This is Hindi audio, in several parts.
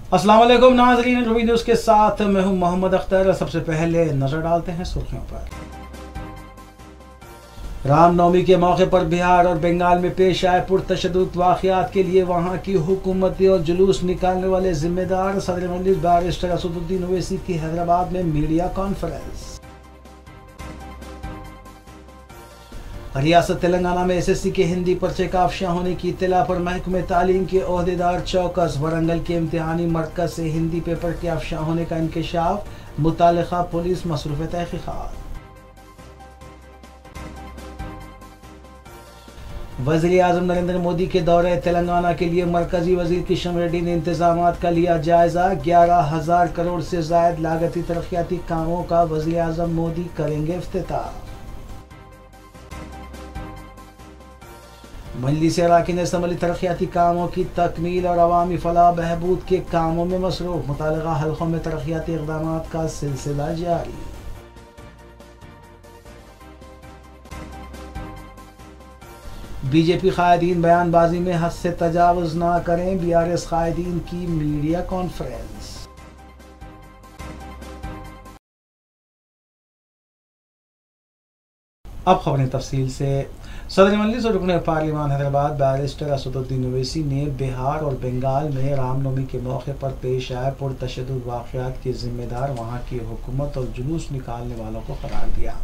अस्सलाम वालेकुम नाज़रीन, रूबी न्यूज़ के साथ मैं हूं मोहम्मद अख्तर। सबसे पहले नजर डालते हैं सुर्खियों पर। रामनवमी के मौके पर बिहार और बंगाल में पेश आए पुरतशद्दुद वाक़यात के लिए वहां की हुकूमती और जुलूस निकालने वाले जिम्मेदार सदर मजलिस बैरिस्टर असदुद्दीन ओवैसी की हैदराबाद में मीडिया कॉन्फ्रेंस। रियासत तेलंगाना में एसएससी के हिंदी पर्चे का अफशा होने की इत्तला पर महकमे तालीम के ओहदेदार चौकस। वरंगल के इम्तिहानी मरकज से हिंदी पेपर के अफशा होने का इंकशाफ, मुतालिका पुलिस मसरूफ तहकीकात। वज़ीर आज़म नरेंद्र मोदी के दौरे तेलंगाना के लिए मरकजी वजीर किशन रेड्डी ने इंतजामात का लिया जायजा। 11,000 करोड़ से जायद लागती तरक्याती कामों का वज़ीर आज़म मोदी करेंगे इफ्तिताह। मजलिस अराकीन असम्बली तरक्याती कामों की तकमील और अवामी फलाह बहबूद के कामों में मसरूफ। मुतालिका हल्कों में तरक्याती इक़दाम का सिलसिला जारी। बीजेपी कायदीन बयानबाजी में हद से तजावुज़ ना करें। बीआरएस कायदीन की मीडिया कॉन्फ्रेंस। अब खबरें तफसील से। सदर मजलिस और रुकन पार्लिमान हैदराबाद बैरिस्टर असदुद्दीन ओवैसी ने बिहार और बंगाल में रामनवमी के मौके पर पेश आए पुरतशद्दुद वाक़यात के जिम्मेदार वहां की हुकूमत और जुलूस निकालने वालों को करार दिया।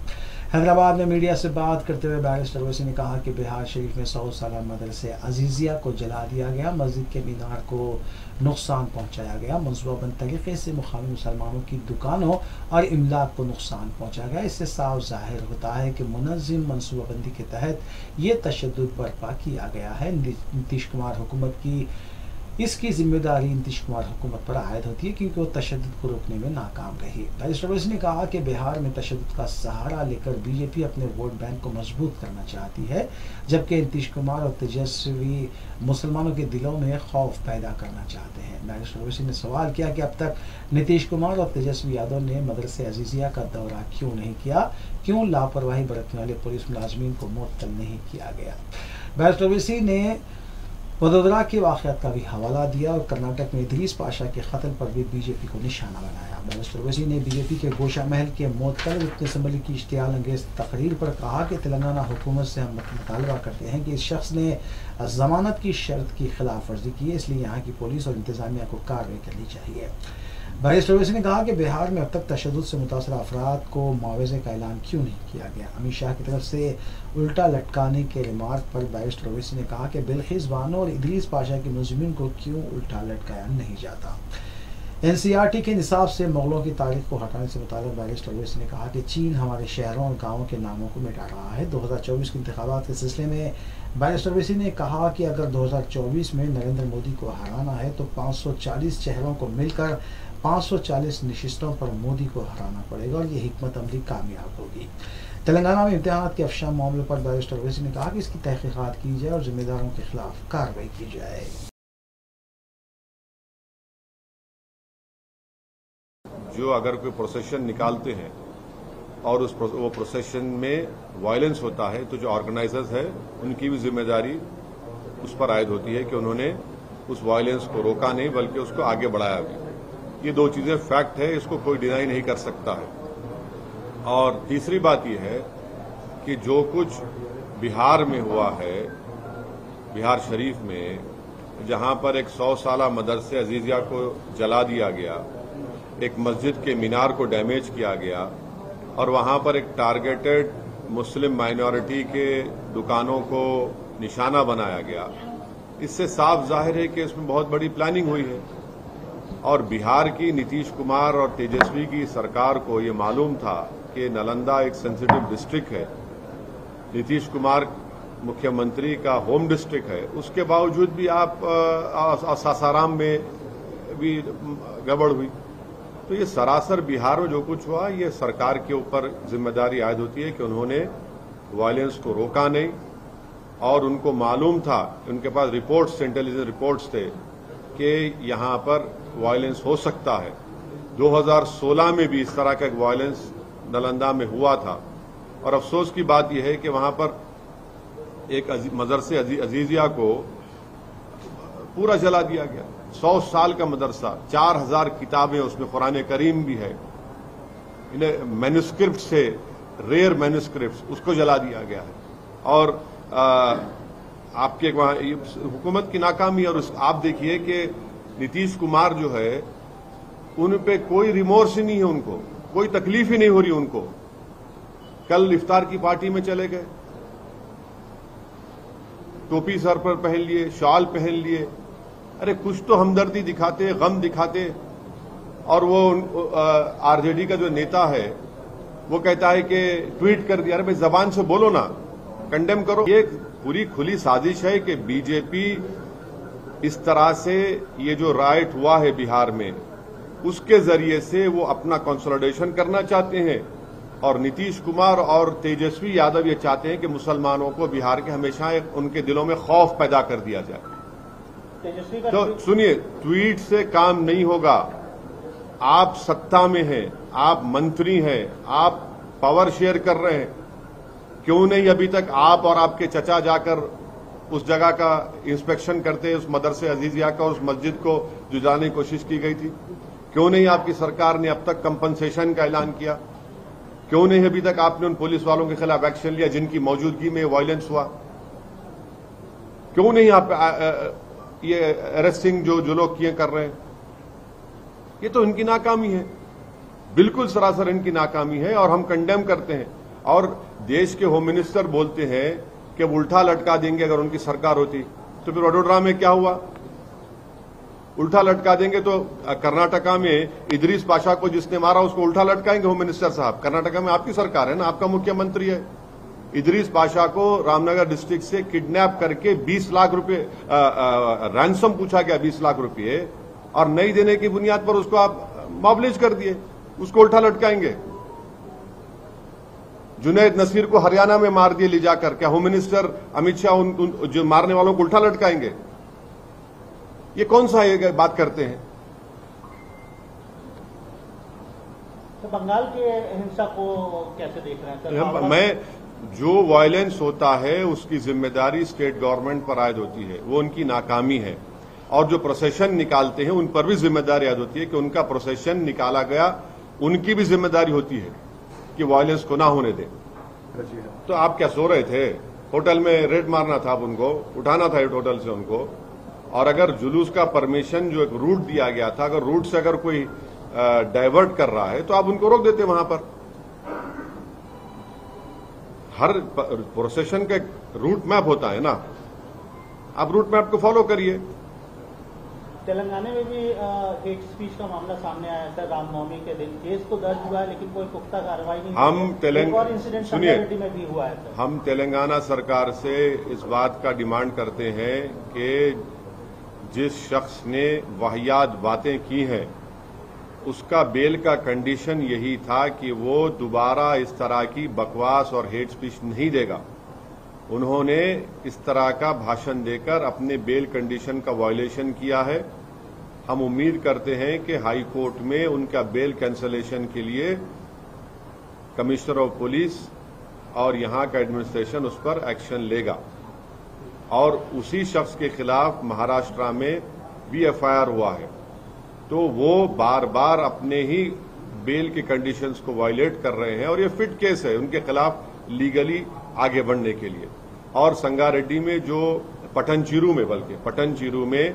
हैदराबाद में मीडिया से बात करते हुए बैरिस्टर ओवैसी ने कहा कि बिहार शरीफ में 100 साला मदरसे अजीज़िया को जला दिया गया, मस्जिद के मीनार को नुकसान पहुंचाया गया, मनसूबाबंद तरीके से मुकामी मुसलमानों की दुकानों और इमलाक को नुकसान पहुंचा गया। इससे साफ जाहिर होता है कि मुनज़्ज़म मनसूबाबंदी के तहत ये तशद्दुद बर्पा किया गया है। नीतीश कुमार हुकूमत की इसकी जिम्मेदारी नीतीश कुमार हुकूमत पर आयद होती है क्योंकि वो तशद्दुद को रोकने में नाकाम रही। बैरिस्टर ओवैसी ने कहा कि बिहार में तशद्दुद का सहारा लेकर बीजेपी अपने वोट बैंक को मजबूत करना चाहती है, जबकि नीतीश कुमार और तेजस्वी मुसलमानों के दिलों में खौफ पैदा करना चाहते हैं। बैरिस्टर ओवैसी ने सवाल किया कि अब तक नीतीश कुमार और तेजस्वी यादव ने मदरसे अजीज़िया का दौरा क्यों नहीं किया, क्यों लापरवाही बरतने वाले पुलिस मुलाजमीन को मुअत्तल नहीं किया गया। बैरिस्टर ओवैसी ने वडोदरा के वाक़यात का भी हवाला दिया और कर्नाटक में इदरीस पाशा के कत्ल पर भी बीजेपी को निशाना बनाया। बैरिस्टर ओवैसी ने बीजेपी के गोशा महल के मुअत्तल रुकन असम्बली की इश्तियाल अंगेज तकरीर पर कहा कि तेलंगाना हुकूमत से हम मुतालबा करते हैं कि इस शख्स ने जमानत की शर्त की खिलाफ वर्जी की है, इसलिए यहाँ की पुलिस और इंतजामिया को कार्रवाई करनी चाहिए। बैरिस्टर ओवैसी ने कहा कि बिहार में अब तक तशद्दुद से मुतासर अफराद को मुआवजे का ऐलान क्यों नहीं किया गया। अमित शाह की तरफ से उल्टा लटकाने के रिमार्क पर बैरिस्टर ओवैसी ने कहा कि बिल्किस बानो और इदरीस पाशा के मुजरिमीन को क्यों उल्टा लटकाया नहीं जाता। एनसीईआरटी के निसाब से मुगलों की तारीख को हटाने से मुताल्लिक़ बैरिस्टर ओवैसी ने कहा कि चीन हमारे शहरों और गाँवों के नामों को मिटा रहा है। 2024 के इंतखाबात के सिलसिले में बैरिस्टर ओवैसी ने कहा कि अगर 2024 में नरेंद्र मोदी को हराना है तो 540 शहरों को मिलकर 540 नशिस्तों पर मोदी को हराना पड़ेगा और ये हिकमत अमली कामयाब होगी। तेलंगाना में इम्तिहानात के अफशा मामले पर बैरिस्टर ओवैसी ने कहा कि इसकी तहकीकात की जाए और जिम्मेदारों के खिलाफ कार्रवाई की जाए। जो अगर कोई प्रोसेशन निकालते हैं और वो प्रोसेशन में वायलेंस होता है तो जो ऑर्गेनाइजर्स है उनकी भी जिम्मेदारी उस पर आयद होती है कि उन्होंने उस वायलेंस को रोका नहीं बल्कि उसको आगे बढ़ाया भी। ये दो चीजें फैक्ट है, इसको कोई डिनाई नहीं कर सकता है। और तीसरी बात यह है कि जो कुछ बिहार में हुआ है, बिहार शरीफ में, जहां पर एक 100 साला मदरसे अजीजिया को जला दिया गया, एक मस्जिद के मीनार को डैमेज किया गया और वहां पर एक टारगेटेड मुस्लिम माइनॉरिटी के दुकानों को निशाना बनाया गया, इससे साफ जाहिर है कि इसमें बहुत बड़ी प्लानिंग हुई है। और बिहार की नीतीश कुमार और तेजस्वी की सरकार को ये मालूम था कि नालंदा एक सेंसिटिव डिस्ट्रिक्ट है, नीतीश कुमार मुख्यमंत्री का होम डिस्ट्रिक्ट है, उसके बावजूद भी आप सासाराम में भी गड़बड़ हुई। तो ये सरासर बिहार में जो कुछ हुआ ये सरकार के ऊपर जिम्मेदारी आयद होती है कि उन्होंने वायलेंस को रोका नहीं और उनको मालूम था, उनके पास रिपोर्ट्स, इंटेलिजेंस रिपोर्ट्स थे कि यहां पर वायलेंस हो सकता है। 2016 में भी इस तरह का एक वायलेंस नालंदा में हुआ था और अफसोस की बात यह है कि वहां पर एक मदरसे अजीजिया को पूरा जला दिया गया। 100 साल का मदरसा, 4000 किताबें, उसमें कुरान करीम भी है, इन्हें मैन्युस्क्रिप्ट से, रेयर मैन्युस्क्रिप्ट, उसको जला दिया गया है। और आपके वहां हुकूमत की नाकामी, और आप देखिए कि नीतीश कुमार जो है उन पे कोई रिमोर्स ही नहीं है, उनको कोई तकलीफ ही नहीं हो रही उनको। कल इफ्तार की पार्टी में चले गए, टोपी सर पर पहन लिए, शॉल पहन लिए, अरे कुछ तो हमदर्दी दिखाते, गम दिखाते। और वो आरजेडी का जो नेता है वो कहता है कि ट्वीट कर दिया। अरे भाई जबान से बोलो ना, कंडेम करो। ये पूरी खुली साजिश है कि बीजेपी इस तरह से ये जो राइट हुआ है बिहार में, उसके जरिए से वो अपना कंसोलिडेशन करना चाहते हैं। और नीतीश कुमार और तेजस्वी यादव ये चाहते हैं कि मुसलमानों को बिहार के हमेशा उनके दिलों में खौफ पैदा कर दिया जाए। तो सुनिए, ट्वीट से काम नहीं होगा। आप सत्ता में हैं, आप मंत्री हैं, आप पावर शेयर कर रहे हैं, क्यों नहीं अभी तक आप और आपके चचा जाकर उस जगह का इंस्पेक्शन करते, उस मदरसे अजीजिया का, उस मस्जिद को जो जाने की कोशिश की गई थी? क्यों नहीं आपकी सरकार ने अब तक कंपनसेशन का ऐलान किया? क्यों नहीं अभी तक आपने उन पुलिस वालों के खिलाफ एक्शन लिया जिनकी मौजूदगी में वायलेंस हुआ? क्यों नहीं आप ये अरेस्टिंग जो लोग किए कर रहे हैं? ये तो इनकी नाकामी है, बिल्कुल सरासर इनकी नाकामी है, और हम कंडेम करते हैं। और देश के होम मिनिस्टर बोलते हैं कि उल्टा लटका देंगे अगर उनकी सरकार होती। तो फिर वडोदरा में क्या हुआ? उल्टा लटका देंगे तो कर्नाटका में इदरीस पाशा को जिसने मारा उसको उल्टा लटकाएंगे होम मिनिस्टर साहब। कर्नाटका में आपकी सरकार है ना, आपका मुख्यमंत्री है। इदरीस पाशा को रामनगर डिस्ट्रिक्ट से किडनैप करके 20 लाख रुपए रैंसम पूछा गया, 20 लाख रुपए, और नहीं देने की बुनियाद पर उसको आप मॉबलिज कर दिए, उसको उल्टा लटकाएंगे। जुनैद नसीर को हरियाणा में मार दिए ले जाकर, क्या होम मिनिस्टर अमित शाह उन जो मारने वालों को उल्टा लटकाएंगे? ये कौन सा ये बात करते हैं? तो बंगाल के हिंसा को कैसे देख रहे हैं? मैं जो वायलेंस होता है उसकी जिम्मेदारी स्टेट गवर्नमेंट पर आयद होती है, वो उनकी नाकामी है। और जो प्रोसेशन निकालते हैं उन पर भी जिम्मेदारी आयद होती है कि उनका प्रोसेशन निकाला गया, उनकी भी जिम्मेदारी होती है कि वायलेंस को ना होने दें। तो आप क्या सो रहे थे? होटल में रेड मारना था, आप उनको उठाना था होटल से उनको। और अगर जुलूस का परमिशन जो एक रूट दिया गया था, अगर रूट से अगर कोई डाइवर्ट कर रहा है तो आप उनको रोक देते वहां पर। हर प्रोसेशन का एक रूट मैप होता है ना, आप रूट मैप को फॉलो करिए। तेलंगाना में भी हेट स्पीच का मामला सामने आया था रामनवमी के दिन। केस तो दर्ज हुआ है लेकिन कोई पुख्ता कार्रवाई नहीं। हम तेलंगाना सरकार से इस बात का डिमांड करते हैं कि जिस शख्स ने वाहियात बातें की हैं उसका बेल का कंडीशन यही था कि वो दोबारा इस तरह की बकवास और हेट स्पीच नहीं देगा। उन्होंने इस तरह का भाषण देकर अपने बेल कंडीशन का वायलेशन किया है। हम उम्मीद करते हैं कि हाई कोर्ट में उनका बेल कैंसलेशन के लिए कमिश्नर ऑफ पुलिस और यहां का एडमिनिस्ट्रेशन उस पर एक्शन लेगा। और उसी शख्स के खिलाफ महाराष्ट्र में भी एफआईआर हुआ है। तो वो बार बार अपने ही बेल के कंडीशंस को वायलेट कर रहे हैं और ये फिट केस है उनके खिलाफ लीगली आगे बढ़ने के लिए। और संगारेड्डी में जो पटनचीरू में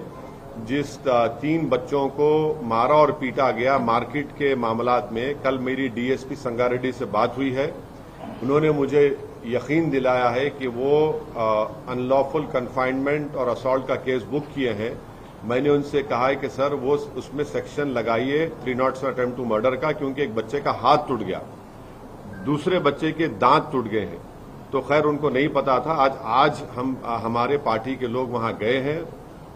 जिस 3 बच्चों को मारा और पीटा गया मार्केट के मामलात में, कल मेरी डीएसपी संगारेड्डी से बात हुई है। उन्होंने मुझे यकीन दिलाया है कि वो अनलॉफुल कन्फाइनमेंट और असॉल्ट का केस बुक किए हैं। मैंने उनसे कहा है कि सर वो उसमें सेक्शन लगाइए 307 अटेम्प्ट टू मर्डर का, क्योंकि एक बच्चे का हाथ टूट गया, दूसरे बच्चे के दांत टूट गए हैं। तो खैर उनको नहीं पता था। आज हम हमारे पार्टी के लोग वहां गए हैं,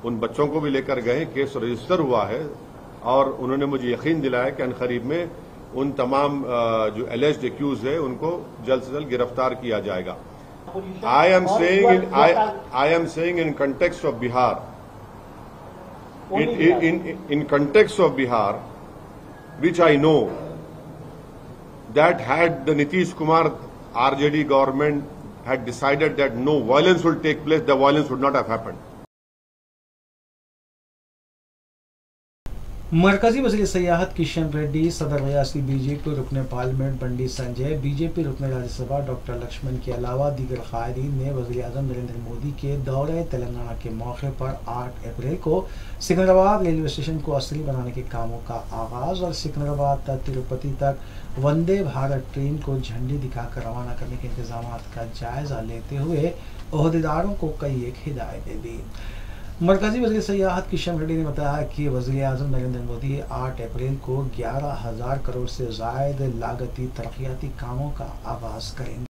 उन बच्चों को भी लेकर गए, केस रजिस्टर हुआ है और उन्होंने मुझे यकीन दिलाया कि अनकरीब में उन तमाम जो एलिज्ड एक्यूज है उनको जल्द से जल्द गिरफ्तार किया जाएगा। I am saying in context of Bihar, in context of Bihar, which I know that had the Nitish Kumar RJD government had decided that no violence will take place, the violence would not have happened. मरकजी वज़ीर सयाहत किशन रेड्डी, सदर रियासती बीजेपी रुकन पार्लियामेंट बंडी संजय, बीजेपी रुकन राज्यसभा डॉक्टर लक्ष्मण के अलावा दीगर कायदीन ने वज़ीर आज़म नरेंद्र मोदी के दौरे तेलंगाना के मौके पर 8 अप्रैल को सिकंदराबाद रेलवे स्टेशन को असली बनाने के कामों का आगाज़ और सिकंदराबाद तक तिरुपति तक वंदे भारत ट्रेन को झंडी दिखाकर रवाना करने के इंतजाम का जायजा लेते हुए ओहदेदारों को कई एक हिदायतें दी। मरकजी वज़ीर सयाहत किशन रेड्डी ने बताया कि वज़ीर आज़म नरेंद्र मोदी 8 अप्रैल को 11,000 करोड़ से ज़ायद लागती तरक्याती कामों का आगाज़ करेंगे।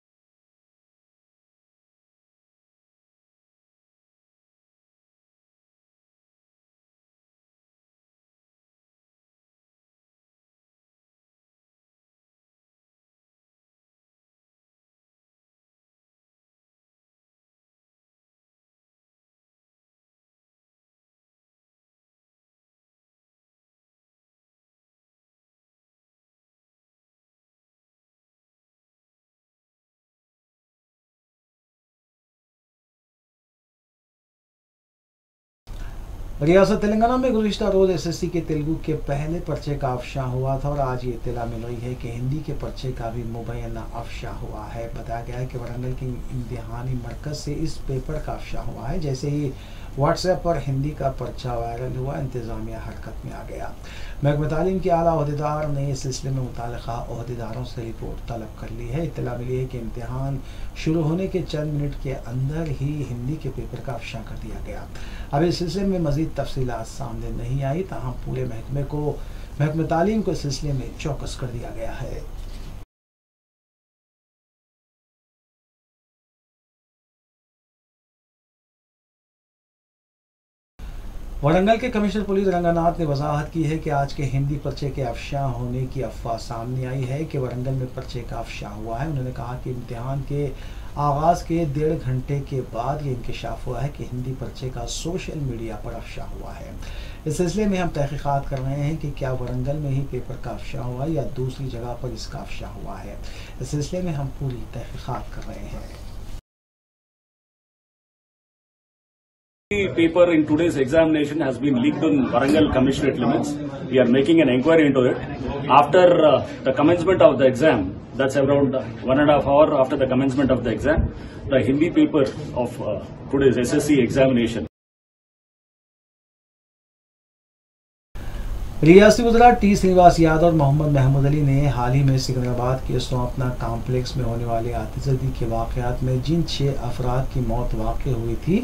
रियासत तेलंगाना में गुज़िश्ता रोज़ एसएससी के तेलुगु के पहले पर्चे का अफशा हुआ था और आज ये इत्तला मिल रही है कि हिंदी के पर्चे का भी मुबैना अफशा हुआ है। बताया गया है कि वरंगल के इम्तिहानी मरकज़ से इस पेपर का अफशा हुआ है। जैसे ही व्हाट्सएप पर हिंदी का पर्चा वायरल हुआ, इंतज़ामिया हरकत में आ गया। महकमा तालीम के आला ओहदेदार ने इस सिलसिले में मुताल्लिक़ा ओहदेदारों से रिपोर्ट तलब कर ली है। इत्तला मिली है कि इम्तिहान शुरू होने के चंद मिनट के अंदर ही हिंदी के पेपर का अफशा कर दिया गया। अब इस सिलसिले में मज़ीद तफसीलात सामने नहीं आई, ताहम पूरे महकमे तालीम को इस सिलसिले में चौकस कर दिया गया है। वरंगल के कमिश्नर पुलिस रंगानाथ ने वजाहत की है कि आज के हिंदी पर्चे के अफशा होने की अफवाह सामने आई है कि वरंगल में पर्चे का अफशा हुआ है। उन्होंने कहा कि इम्तिहान के आगाज़ के 1.5 घंटे के बाद ये इंकशाफ हुआ है कि हिंदी पर्चे का सोशल मीडिया पर अफशा हुआ है। इस सिलसिले में हम तहकीकात कर रहे हैं कि क्या वरंगल में ही पेपर का अफशा हुआ या दूसरी जगह पर इसका अफशा हुआ है। इस सिलसिले में हम पूरी तहकीकात कर रहे हैं। The paper in today's examination has been leaked on Warangal Commissionerate limits. We are making an inquiry into it. After the commencement of the exam, that's around 1.5 hours after the commencement of the exam, the Hindi paper of today's SSC examination. रियासती वज़रा टी श्रीनिवास यादव और मोहम्मद महमूद अली ने हाल ही में सिकंदराबाद के सोंपना कॉम्प्लेक्स में होने वाले आतिशबाजी के वाक़यात में जिन 6 अफराद की मौत वाक़ हुई थी,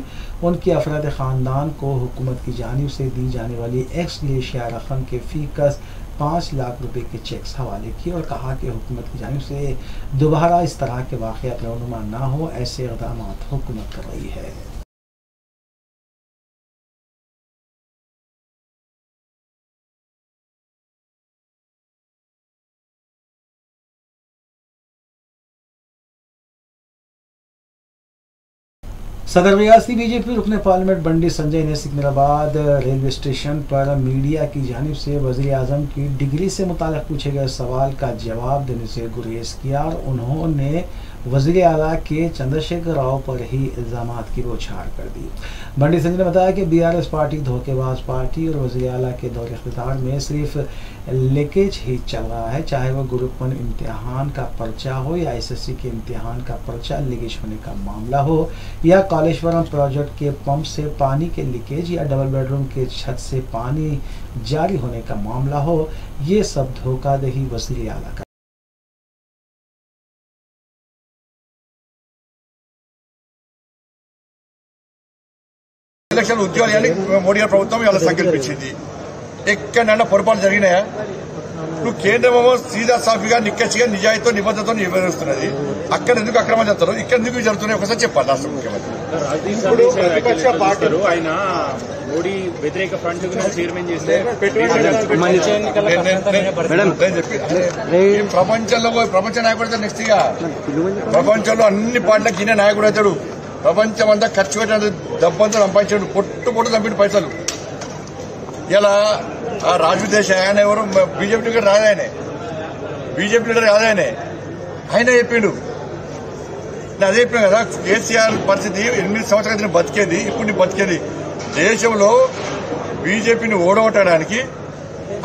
उनके अफराद ख़ानदान को हुकूमत की जानिब से दी जाने वाली एक्स ग्रेशिया रकम के फ़ीकस 5 लाख रुपए के चेक्स हवाले किए और कहा कि हुकूमत की जानिब से दोबारा इस तरह के वाक़यात रहनुमा ना हो, ऐसे इक़दाम हुकूमत कर रही है। सदर रियासती बीजेपी रुकन पार्लियामेंट बंडी संजय ने सिकंदराबाद रेलवे स्टेशन पर मीडिया की जानिब से वज़ीर आज़म की डिग्री से मुताल्लिक़ पूछे गए सवाल का जवाब देने से गुरेज किया और उन्होंने वज़ीर आला के चंद्रशेखर राव पर ही इल्ज़ामात की बौछार कर दी। बंडी संजय ने बताया कि बीआरएस पार्टी धोखेबाज पार्टी और वज़ीर आला के दौरे इख्तियार में सिर्फ लीकेज ही चल रहा है, चाहे वह ग्रुप 1 इम्तिहान का पर्चा हो या एसएससी के इम्तिहान का पर्चा लीकेज होने का मामला हो या कालेश्वरम प्रोजेक्ट के पंप से पानी के लीकेज या डबल बेडरूम के छत से पानी जारी होने का मामला हो, ये सब धोखाधड़ी वज़ीर आला का। ఎలక్షన్ ఉద్యోగాలు మోడీ గారి ప్రభుత్వం ఇలా సంకల్పించింది. ఎక్కడైనా పొరపాటు జరిగినాయా? ఇప్పుడు కేంద్రమేమో సీదా సాఫీగా నిక్కచ్చిగా నిజాయితీతో నిబద్ధతతో నిర్వహిస్తున్నది. అక్కడ ఎందుకు అక్రమం చేస్తారు, ఇక్కడ ఎందుకు జరుగుతున్నాయి ఒకసారి చెప్పాలి రాష్ట్ర ముఖ్యమంత్రి. ఇప్పుడు ప్రతిపక్ష పార్టీలు ఆయన మోడీ వ్యతిరేక ఫ్రంట్ చైర్మన్ చేస్తే ప్రపంచంలో ప్రపంచ నాయకుడు నెక్స్ట్ గా ప్రపంచంలో అన్ని పార్టీలకు ఈయన నాయకుడు అవుతాడు. ప్రపంచం అంతా ఖర్చు పెట్టిన డబ్బంతా సంపాదించాడు, పొట్టు చంపిన పైసలు. ఇలా ఆ రాజు దేశ ఆయన ఎవరు బీజేపీ లీడర్ రాదాయనే, బీజేపీ లీడర్ కాదాయనే, ఆయన చెప్పిండు. అదే చెప్పాను కదా, కేసీఆర్ పరిస్థితి 8 సంవత్సరాల క్రితం బతికేది, ఇప్పుడు బతికేది. దేశంలో బీజేపీని ఓడగొట్టడానికి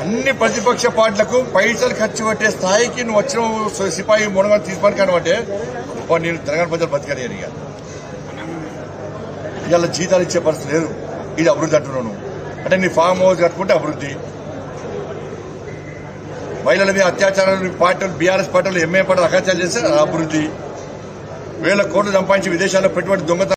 అన్ని ప్రతిపక్ష పార్టీలకు పైసలు ఖర్చు పెట్టే స్థాయికి నువ్వు వచ్చిన సిపాయి మూడంగా తీసుకొని కనబట్టే నేను తెలంగాణ ప్రజలు బతికలేరు. ఇక ఇలా జీతాలు ఇచ్చే పరిస్థితి లేదు. ఇది అభివృద్ధి అంటున్నాను. అంటే నీ ఫామ్ హౌస్ కట్టుకుంటే అభివృద్ధి, మహిళల మీద అత్యాచారాలు పార్టీలు బీఆర్ఎస్ పార్టీలు ఎంఏ పార్టీలు అత్యాచారం చేస్తే అభివృద్ధి, వేల కోట్లు సంపాదించి విదేశాల్లో పెట్టుబడి దొంగతనం.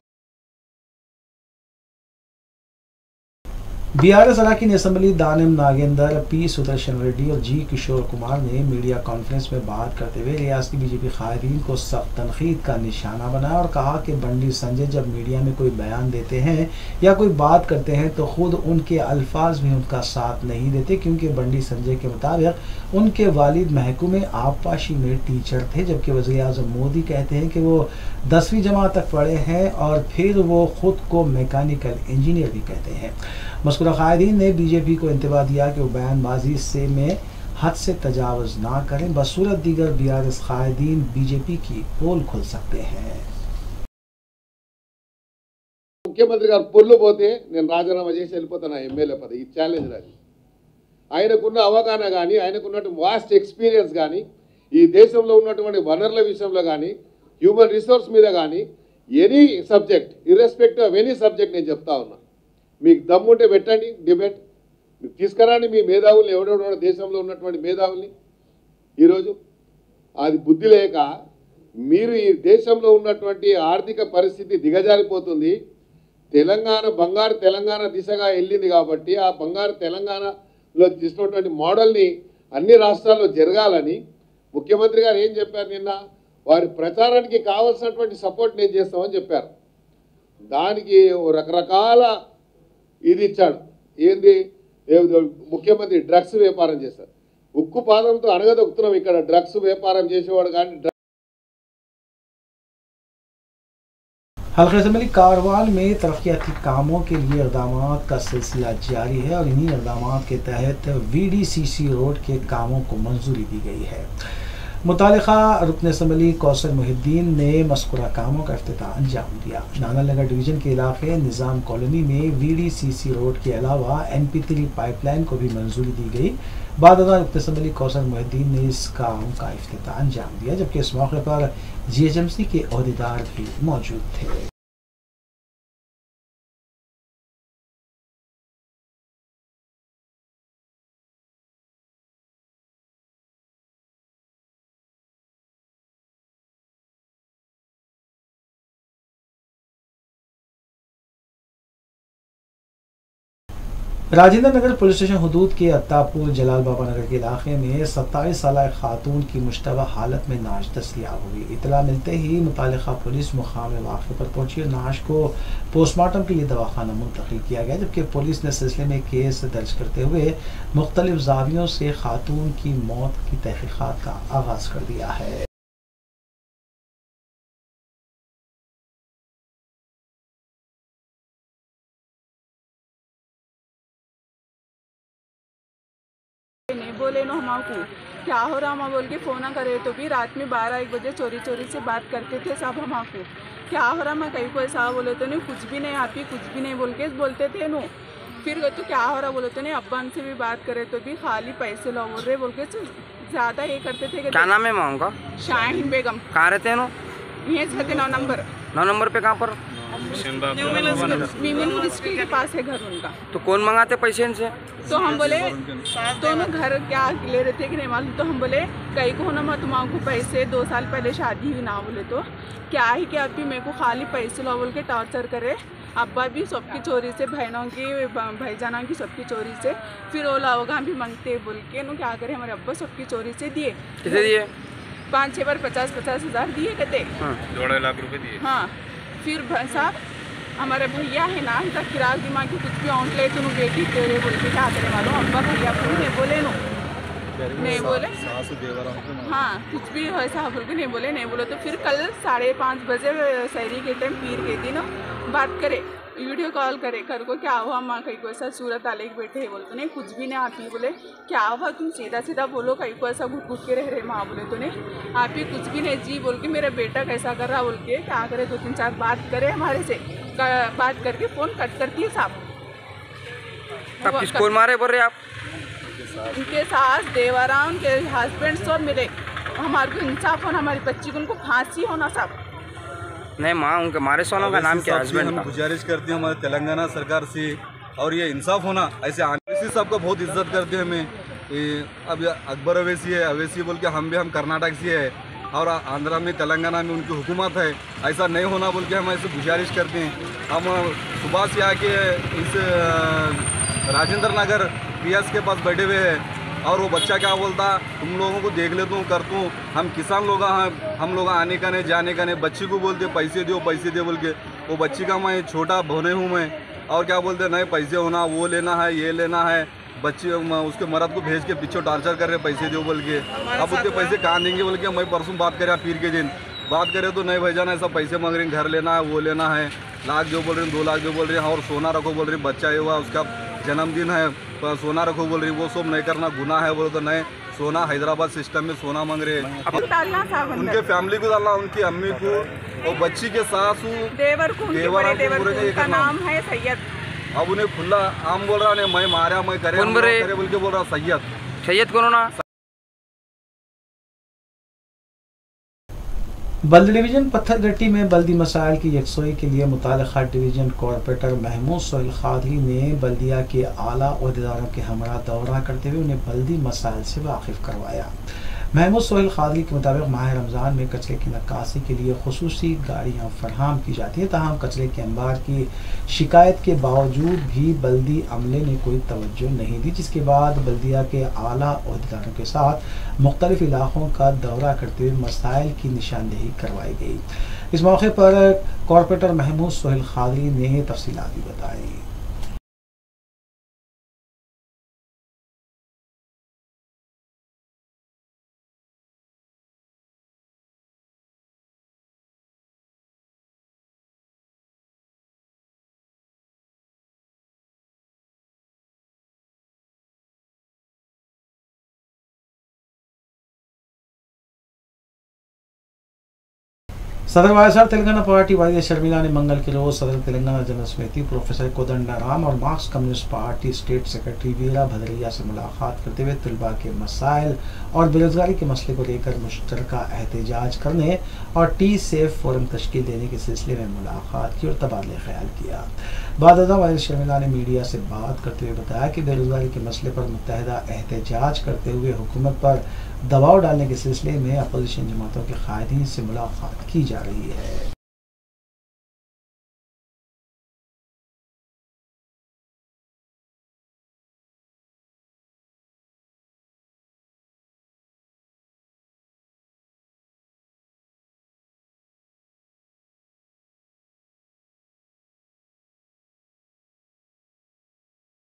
बीआरएस अरकान असम्बली दानिम नागेंद्र, पी सुदर्शन रेड्डी और जी किशोर कुमार ने मीडिया कॉन्फ्रेंस में बात करते हुए रियासती बीजेपी कायदीन को सख्त तनकीद का निशाना बनाया और कहा कि बंडी संजय जब मीडिया में कोई बयान देते हैं या कोई बात करते हैं तो खुद उनके अल्फाज भी उनका साथ नहीं देते, क्योंकि बंडी संजय के मुताबिक उनके वालिद महकूमे आबपाशी में टीचर थे, जबकि वज़ीर आज़म मोदी कहते हैं कि वो 10वीं जमात तक पढ़े हैं और फिर वो खुद को मैकेनिकल इंजीनियर भी कहते हैं। मज़कूरा कायदीन ने बीजेपी को इंतबाह दिया कि वो बयानबाजी से में हद से तजावुज़ ना करें, बसूरत दीगर बीआरएस कायदीन बीजेपी की पोल खुल सकते हैं। ముఖ్యమంత్రి గారు పొల్లు పోతే నేను రాజీనామా చేసి వెళ్ళిపోతాను ఎమ్మెల్యే పదవి. ఈ ఛాలెంజ్ రాదు. ఆయనకున్న అవగాహన కానీ, ఆయనకున్నటువంటి వాస్ట్ ఎక్స్పీరియన్స్ కానీ, ఈ దేశంలో ఉన్నటువంటి వనరుల విషయంలో కానీ, హ్యూమన్ రిసోర్స్ మీద కానీ, any subject irrespective of any subject నేను చెప్తా ఉన్నా. మీకు దమ్ముంటే పెట్టండి డిబేట్, మీకు తీసుకురండి మీ మేధావుల్ని, ఎవడెవడో దేశంలో ఉన్నటువంటి మేధావుల్ని. ఈరోజు అది బుద్ధి లేక మీరు ఈ దేశంలో ఉన్నటువంటి ఆర్థిక పరిస్థితి దిగజారిపోతుంది. తెలంగాణ బంగారు తెలంగాణ దిశగా వెళ్ళింది కాబట్టి ఆ బంగారు తెలంగాణలో తీసుకున్నటువంటి మోడల్ని అన్ని రాష్ట్రాల్లో జరగాలని ముఖ్యమంత్రి గారు ఏం చెప్పారు నిన్న, వారి ప్రచారానికి కావాల్సినటువంటి సపోర్ట్ నేను చేస్తామని చెప్పారు. దానికి రకరకాల ఇది ఇచ్చాడు. ఏంది ముఖ్యమంత్రి డ్రగ్స్ వ్యాపారం చేశారు. ఉక్కు పాదంతో అనగదొక్కుతున్నాం ఇక్కడ. డ్రగ్స్ వ్యాపారం చేసేవాడు కానీ हल्का असम्बली कारवाल में तरक्याती कामों के लिए इक़दाम का सिलसिला जारी है और इन्हीं इक़दाम के तहत VDCC रोड के कामों को मंजूरी दी गई है। मुतालिका रुकन असम्बली कौसर मुहिद्दीन ने मज़कूरा कामों का इफ्तिताह अंजाम दिया। नानानगर डिवीज़न के इलाके निज़ाम कॉलोनी में VDCC रोड के अलावा MP3 पाइपलाइन को भी मंजूरी दी गई। बाद रुकन असम्बली कौसर मुहिद्दीन ने इस काम का इफ्तिताह अंजाम दिया, जबकि इस मौके पर GHMC के अहदेदार भी मौजूद थे। राजेंद्र नगर पुलिस स्टेशन हदूद के अत्तापुर जलाल बाबा नगर के इलाके में 27 साल खातून की मुश्तबा हालत में नाश दस्तयाब हुई। इतला मिलते ही मुतालिका पुलिस मुकाम वाक़े पर पहुंची और नाश को पोस्टमार्टम के लिए दवाखाना मुंतकिल किया गया, जबकि पुलिस ने सिलसिले में केस दर्ज करते हुए मुख्तलिफ ज़ावियों से खातून की मौत की तहक़ीक़ात का आगाज़ कर दिया है। नहीं बोले नो हमको क्या हो रहा हम बोल के फ़ोन करे तो भी रात में 12-1 बजे चोरी से बात करते थे सब हमको क्या हो रहा मैं कहीं को ऐसा बोले तो नहीं, कुछ भी नहीं आप ही कुछ भी नहीं बोल के बोलते थे नो। फिर तो क्या हो रहा बोले तो नहीं, अब्बान से भी बात करे तो भी खाली पैसे लो बोल रहे बोल के ज़्यादा ये करते थे। क्या नाम है माँ का? शाहीन बेगम। कहाँ रहते हैं? ये रहते 9 नंबर। 9 नंबर पे कहाँ पर? मीमिन स्कूल के पास है घर उनका। तो कौन मंगाते पैसे इनसे? तो हम बोले दोनों घर क्या ले रहे थे कि नहीं मालूम, तो हम बोले कहीं को होना मत तुमको पैसे 2 साल पहले शादी हुई ना, बोले तो क्या ही कि अभी मेरे को खाली पैसे लो बोल के टॉर्चर करे। अब्बा भी सबकी चोरी से, बहनों की भाईजानों की सबकी चोरी से, फिर वो लोग भी मांगते बोल के नो क्या करे। हमारे अब्बा सबकी चोरी से दिए। कितने दिए? 5-6 बार 50-50 हज़ार दिए कहते। 2.5 लाख रुपए दिए। हाँ फिर साहब हमारे भैया है ना तक किराक दिमाग की कुछ भी आउट ले तो बेटी तेरे बोल के क्या करे मालूम। अब्बा भैया को नहीं बोले नो, नहीं बोले हाँ कुछ भी ऐसा बोल के नहीं बोले तो फिर कल 5:30 बजे शहरी के टाइम पीर के दिन बात करे, वीडियो कॉल करे कर को क्या हुआ माँ कहीं को ऐसा सूरत आले के बैठे बोलते नहीं कुछ भी नहीं। आप ही बोले क्या हुआ तुम सीधा बोलो कहीं को ऐसा घुट के रह रहे माँ, बोले तो नहीं आप ही कुछ भी नहीं जी बोल के मेरा बेटा कैसा कर रहा बोल के क्या करे 2-3-4 बात करे हमारे से, बात करके फ़ोन कट करती है साहब। अब किसको मारे बोल रहे आप? उनके सास देवरा उनके हस्बैंड सब मिले, हमारे को इंसाफ होना, हमारी बच्ची को उनको फांसी होना सब। नहीं माँ, उनके मारे सोनों का नाम क्या है? हस्बैंड का। गुजारिश करते हैं हमारे तेलंगाना सरकार से, और ये इंसाफ होना ऐसे अवैसी साहब का बहुत इज्जत करते हैं हमें। अब अकबर अवैसी है, अवैसी बोल के हम कर्नाटक से है, और आंध्रा में तेलंगाना में उनकी हुकूमत है, ऐसा नहीं होना बोल के हम ऐसे गुजारिश करते हैं। हम सुबह से आके इस राजेंद्र नगर पीएस के पास बैठे हुए हैं, और वो बच्चा क्या बोलता, तुम लोगों को देख लेता हूँ करता हूँ, हम किसान लोग हैं, हम लोग आने का नहीं जाने का नहीं। बच्ची को बोलते पैसे दो बोल के, वो बच्ची का मैं छोटा भोने हूँ मैं, और क्या बोलते नहीं पैसे होना, वो लेना है, ये लेना है। बच्चे उसके मर्द को भेज के पीछे टॉर्चर कर रहे, पैसे दो बोल के। अब उसके पैसे कहाँ देंगे बोल के मैं परसों बात करें, पीर के दिन बात करें तो नहीं भाईजान ऐसा पैसे मांग रहे हैं, घर लेना है, वो लेना है, लाख दो बोल रहे हैं, 2 लाख दो बोल रहे हैं, और सोना रखो बोल रहे हैं, बच्चा हुआ उसका जन्मदिन है, सोना रखो बोल रही, वो सब नहीं करना गुनाह है बोले तो नहीं। सोना हैदराबाद सिस्टम में सोना मांग रहे हैं, उनके फैमिली को डालना, उनकी अम्मी को और बच्ची के सासू देवर का नाम है सैयद। अब उन्हें खुला आम बोल रहा नहीं, मैं मारा मैं करे बोल के बोल रहा सैयद कौन ना। बल्दी डिवीजन पत्थरगट्टी में बल्दी मसाइल की यकसोई के लिए मुताल्लिक़ा डिवीजन कॉरपोरेटर महमूद सोहेल खादरी ने बल्दिया के आला ओहदेदारों के हमरा दौरा करते हुए उन्हें बल्दी मसाइल से वाकिफ़ करवाया। महमूद सोहेल खादरी के मुताबिक माह रमज़ान में कचरे की नक्कासी के लिए खुसूसी गाड़ियाँ फराहम की जाती हैं, ताहम कचरे के अंबार की शिकायत के बावजूद भी बल्दी अमले ने कोई तवज्जो नहीं दी, जिसके बाद बल्दिया के आला ओहदेदारों के साथ मुख्तलिफ इलाकों का दौरा करते हुए मसाइल की निशानदेही करवाई गई। इस मौके पर कॉरपोरेटर महमूद सोहेल खादरी ने तफसीलात भी बताई। सदर वायएसआर तेलंगाना पार्टी वाहिद शर्मिला ने मंगल के रोज सदर तेलंगाना जनरल समिति प्रोफेसर कोदंडाराम और Marx communist party state secretary Veera Bhadraiah से मुलाकात करते हुए तलबा के मसाइल और बेरोजगारी के मसले को लेकर मुश्तरका एहतजाज करने और टी सेफ फोरम तश्कील देने के सिलसिले में मुलाकात की और तबादले ख्याल किया। बाद वाहिद शर्मिला ने मीडिया से बात करते हुए बताया कि बेरोजगारी के मसले पर मुत्तहदा एहतजाज करते हुए हुकूमत पर दबाव डालने के सिलसिले में अपोजिशन जमातों के कायदीन से मुलाकात की जा रही है।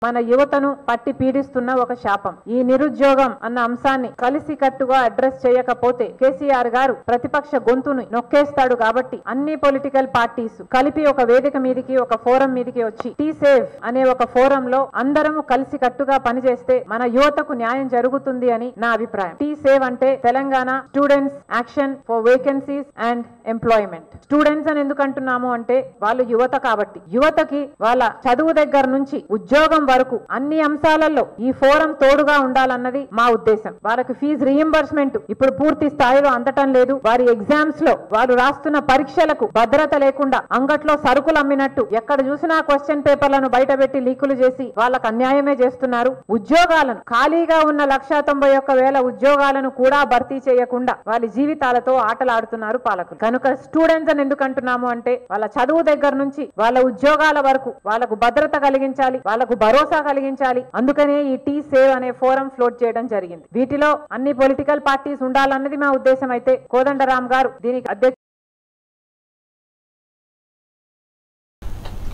మన యువతను పట్టి పీడిస్తున్న ఒక శాపం ఈ నిరుద్యోగం అన్న అంశాన్ని కలిసికట్టుగా అడ్రస్ చేయకపోతే కేసీఆర్ గారు ప్రతిపక్ష గొంతును నొక్కేస్తాడు కాబట్టి అన్ని పొలిటికల్ పార్టీస్ కలిపి ఒక వేదిక మీదకి ఒక ఫోరం మీదకి వచ్చి టీ సేఫ్ అనే ఒక ఫోరం లో అందరము కలిసికట్టుగా పనిచేస్తే మన యువతకు న్యాయం జరుగుతుంది అని నా అభిప్రాయం। టీ సేవ్ అంటే Telangana students action for vacancies and employment. Students అని ఎందుకు అంటున్నాము అంటే వాళ్ళు యువత కాబట్టి యువతకి వాళ్ళ చదువు దగ్గర నుంచి ఉద్యోగం వరకు అన్ని అంశాలలో ఈ ఫోరం తోడుగా ఉండాలన్నది మా ఉద్దేశం। వాళ్ళకి ఫీజు రీయింబర్స్మెంట్ ఇప్పుడు పూర్తి స్థాయిలో అందటం లేదు, వారి ఎగ్జామ్స్ లో వారు రాస్తున్న పరీక్షలకు భద్రత లేకుండా అంగట్లో సరుకులు అమ్మినట్టు ఎక్కడ చూసినా క్వశ్చన్ పేపర్లను బయటపెట్టి లీకులు చేసి వాళ్ళకు అన్యాయమే చేస్తున్నారు। ఉద్యోగాలను ఖాళీగా ఉన్న 191,000 ఉద్యోగాలను కూడా భర్తీ చేయకుండా వాళ్ళ జీవితాలతో ఆటలాడుతున్నారు పాలకులు। కనుక స్టూడెంట్స్ అని ఎందుకు అంటున్నాము అంటే వాళ్ళ చదువు దగ్గర నుంచి వాళ్ళ ఉద్యోగాల వరకు వాళ్ళకు భద్రత కలిగించాలి, వాళ్ళకు భరోసా కలిగించాలి। అందుకనే ఈ టీ సేవ్ అనే ఫోరం ఫ్లోట్ చేయడం జరిగింది। వీటిలో అన్ని పొలిటికల్ పార్టీస్ ఉండాలన్నది మా ఉద్దేశం। అయితే కోదండరామ్ గారు దీనికి అధ్యక్ష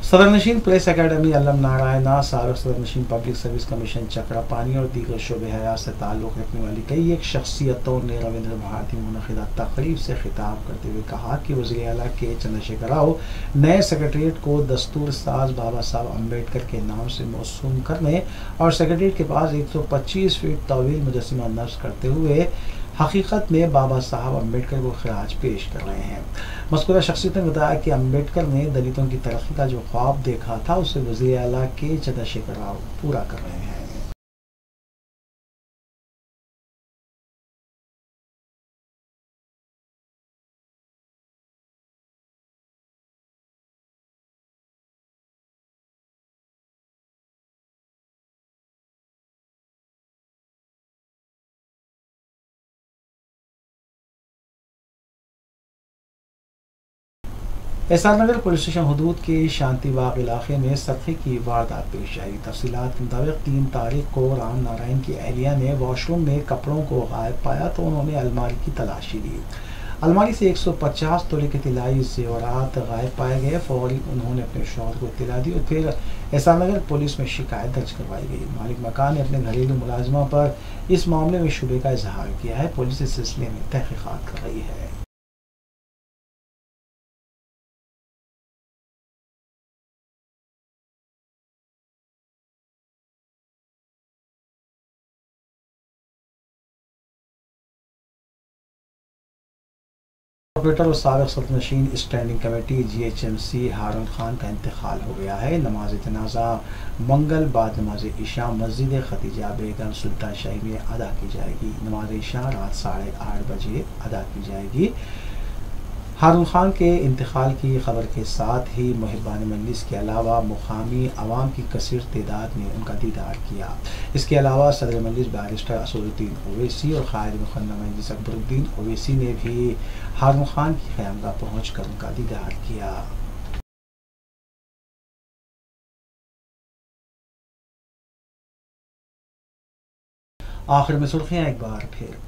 सदर नशीन प्रेस अकेडमी अल्लम नारायणा साबिक सदर नशीन पब्लिक सर्विस कमीशन चक्रा पानी और दीगर शोबे हयात से ताल्लुक़ रखने वाली कई एक शख्सियतों ने रविंद्र भारती में मुनक़िदा तक़रीब से खिताब करते हुए कहा कि वज़ीर आला के चंद्रशेखर राव नए सेक्रेटरीट को दस्तूर साज बाबा साहब अम्बेडकर के नाम से मौसूम करने और सेक्रेटरीट के पास 125 फीट तवील मुजस्सिमा नस्ब करते हुए हकीकत में बाबा साहब अम्बेडकर को खराज पेश कर रहे हैं। मज़कूरा शख्सियत ने बताया कि अम्बेडकर ने दलितों की तरक्की का जो ख्वाब देखा था उसे वज़ीर आला के चंद्रशेखर राव पूरा कर रहे हैं। एसआर नगर पुलिस स्टेशन हदूद के शांति बाग इलाके में सरखे की वारदात पेश आई। तफसीलात के मुताबिक 3 तारीख को राम नारायण की अहलिया ने वॉशरूम में कपड़ों को गायब पाया तो उन्होंने अलमारी की तलाशी ली। अलमारी से 150 तोले के तिलाई जेवरात गायब पाए गए। फौरी उन्होंने अपने शौहर को इत्तला दी और फिर एसआर नगर पुलिस में शिकायत दर्ज करवाई गई। मालिक मकान ने अपने घरेलू मुलाजिमा पर इस मामले में शुबे का इजहार किया है। पुलिस इस सिलसिले में तहकीकात कर रही है। ऑपरेटर और साबिक सदनशीन स्टैंडिंग कमेटी GHMC हारून खान का इंतकाल हो गया है। नमाज जनाजा मंगल बाद नमाज इशा मस्जिद खतीजा बेगम सुल्तान शाही में अदा की जाएगी। नमाज इशा रात 8:30 बजे अदा की जाएगी। हारून खान के इंतकाल की खबर के साथ ही मुहिब्बान मजलिस के अलावा मुकामी अवाम की कसीर तादाद ने उनका दीदार किया। इसके अलावा सदर मजलिस बैरिस्टर असदुद्दीन ओवैसी और कायद मुक़द्दम मजलिस अकबरुद्दीन ओवैसी ने भी हारून खान की क़यामगाह पहुंचकर उनका दीदार किया। आखिर में सुर्खियां एक बार फिर।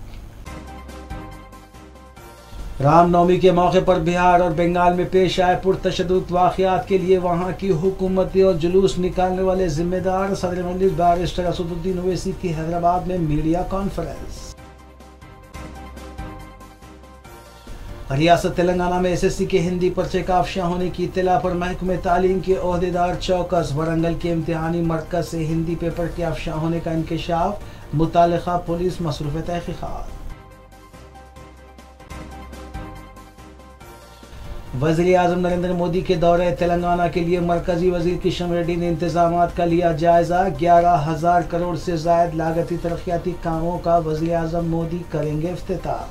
रामनवमी के मौके पर बिहार और बंगाल में पेश आए पुरतशद्दुद वाक़यात के लिए वहां की हुकूमती और जुलूस निकालने वाले जिम्मेदार सदर मजलिस बैरिस्टर असदुद्दीन ओवैसी की हैदराबाद में मीडिया कॉन्फ्रेंस। रियासत तेलंगाना में SSC के हिंदी पर्चे का अफशा होने की इत्तला पर महकमे तालीम के ओहदेदार चौकस। वरंगल के इम्तिहानी मरकज से हिंदी पेपर के अफशा होने का इंकशाफ। मुतालिका पुलिस मसरूफ़ तहक़ीक़ात। वज़ीर आज़म नरेंद्र मोदी के दौरे तेलंगाना के लिए मरकजी वज़ीर किशन रेड्डी ने इंतजामात का लिया जायजा। 11,000 करोड़ से ज़ायद लागती तरक्याती कामों का वज़ीर आज़म मोदी करेंगे इफ्तिताह।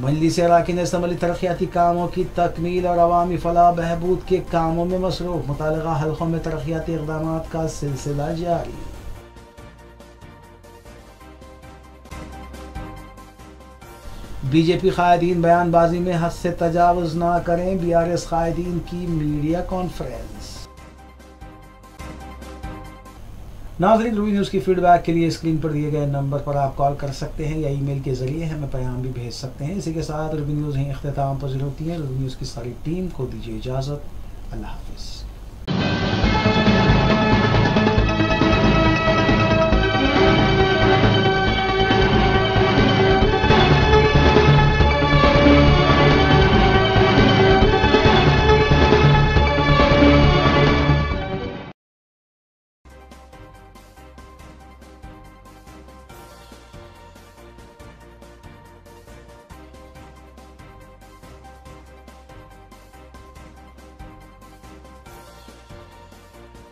मजलिस अराकीन असम्बली तरक्याती कामों की तकमील और अवामी फलाह बहबूद के कामों में मसरूफ़। मुतालिका हल्कों में तरक्याती इक़दामात का सिलसिला जारी। बीजेपी कायदीन बयानबाजी में हद से तजावुज़ ना करें। BRS कायदीन की मीडिया कॉन्फ्रेंस। नाज़रीन, रूबी न्यूज़ की फीडबैक के लिए स्क्रीन पर दिए गए नंबर पर आप कॉल कर सकते हैं या ईमेल के जरिए हमें पैगाम भी भेज सकते हैं। इसी के साथ रूबी न्यूज़ ही इख्तिताम पज़ीर होती है। रूबी न्यूज़ की सारी टीम को दीजिए इजाज़त। अल्लाह हाफ़िज़।